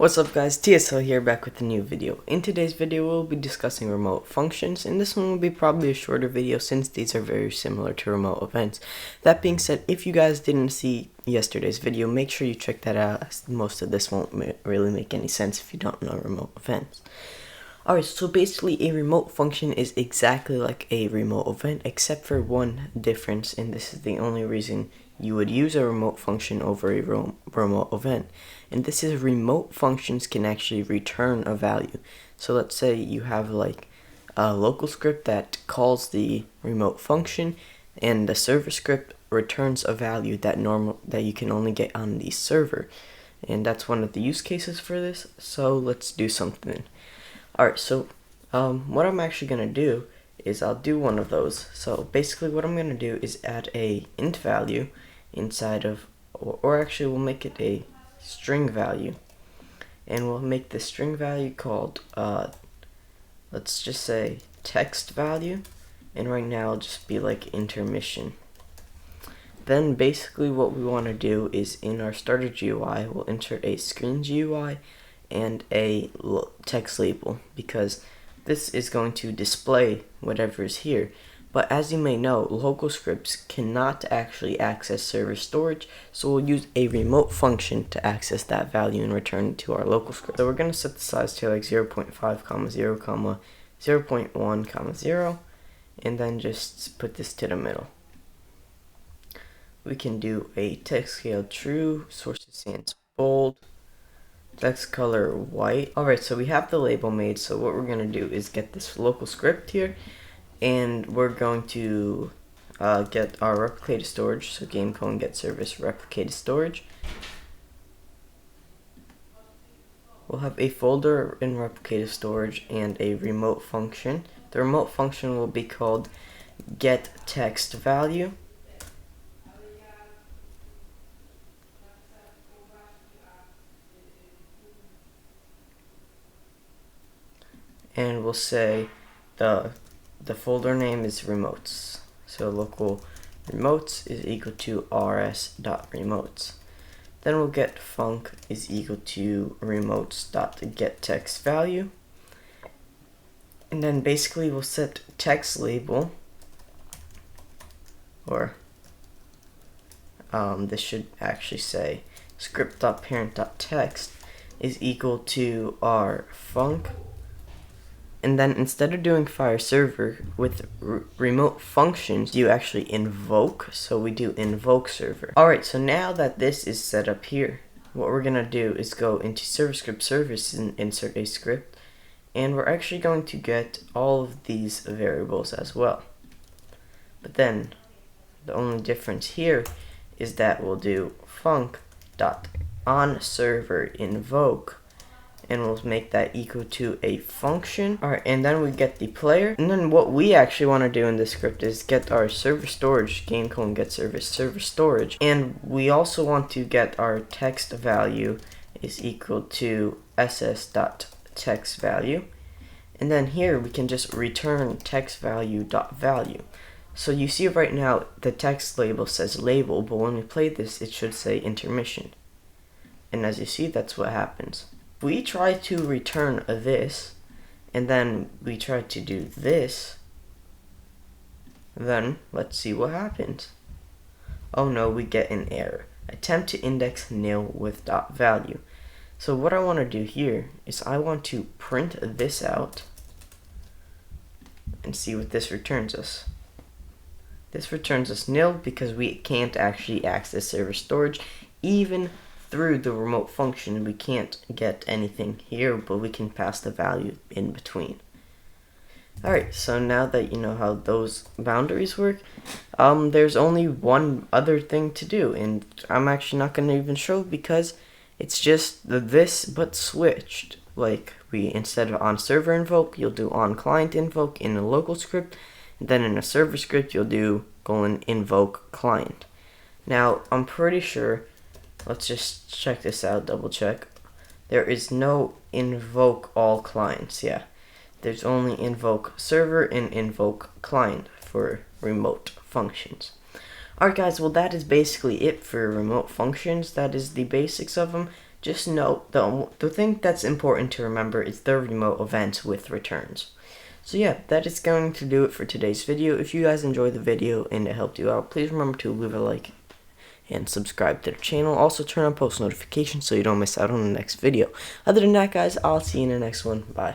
What's up guys, TSL here back with a new video. In today's video we'll be discussing remote functions, and this one will be probably a shorter video since these are very similar to remote events. That being said, if you guys didn't see yesterday's video, make sure you check that out, as most of this won't really make any sense if you don't know remote events. Alright, so basically a remote function is exactly like a remote event except for one difference, and this is the only reason you would use a remote function over a remote event. And this is remote functions can actually return a value. So let's say you have like a local script that calls the remote function, and the server script returns a value that you can only get on the server. And that's one of the use cases for this. So let's do something. Alright, so what I'm actually going to do is I'll do one of those. So basically what I'm going to do is add a int value inside of, or actually we'll make it a string value, and we'll make the string value called let's just say text value, and right now it'll just be like intermission. Then basically what we want to do is in our starter GUI we'll insert a screen GUI and a text label, because this is going to display whatever is here. But as you may know, local scripts cannot actually access server storage, so we'll use a remote function to access that value and return it to our local script. So we're going to set the size to like 0.5, 0, 0.1, 0, and then just put this to the middle. We can do a text scale true, source sans bold, text color white. Alright, so we have the label made, so what we're going to do is get this local script here, and we're going to get our replicated storage, so game colon get service replicated storage. We'll have a folder in replicated storage and a remote function. The remote function will be called get text value. And we'll say the folder name is remotes, so local remotes is equal to rs.remotes. Then we'll get func is equal to remotes.getTextValue, and then basically we'll set text label, or this should actually say script.parent.text is equal to our func. And then instead of doing fire server with remote functions, you actually invoke, so we do invoke server. Alright, so now that this is set up here, what we're going to do is go into server script service and insert a script, and we're actually going to get all of these variables as well. But then the only difference here is that we'll do func.onServerInvoke, and we'll make that equal to a function. Alright, and then we get the player, and then what we actually want to do in this script is get our server storage, game colon get service server storage, and we also want to get our text value is equal to ss.textValue, and then here we can just return text value.value. So you see right now the text label says label, but when we play this it should say intermission, and as you see that's what happens. We try to return this, and then we try to do this, then let's see what happens. Oh no, we get an error. Attempt to index nil with dot value. So what I want to do here is I want to print this out and see what this returns us. This returns us nil because we can't actually access server storage. Even through the remote function we can't get anything here, but we can pass the value in between. Alright, so now that you know how those boundaries work, there's only one other thing to do, and I'm actually not going to even show because it's just this but switched. Like, instead of on server invoke, you'll do on client invoke in a local script, and then in a server script you'll do invoke client. Now I'm pretty sure, let's just check this out, double check. There is no invoke all clients, yeah. There's only invoke server and invoke client for remote functions. Alright guys, well that is basically it for remote functions. That is the basics of them. just note the thing that's important to remember is the remote events with returns. So yeah, that is going to do it for today's video. If you guys enjoyed the video and it helped you out, please remember to leave a like and subscribe to the channel. Also turn on post notifications so you don't miss out on the next video. Other than that, guys, I'll see you in the next one. Bye.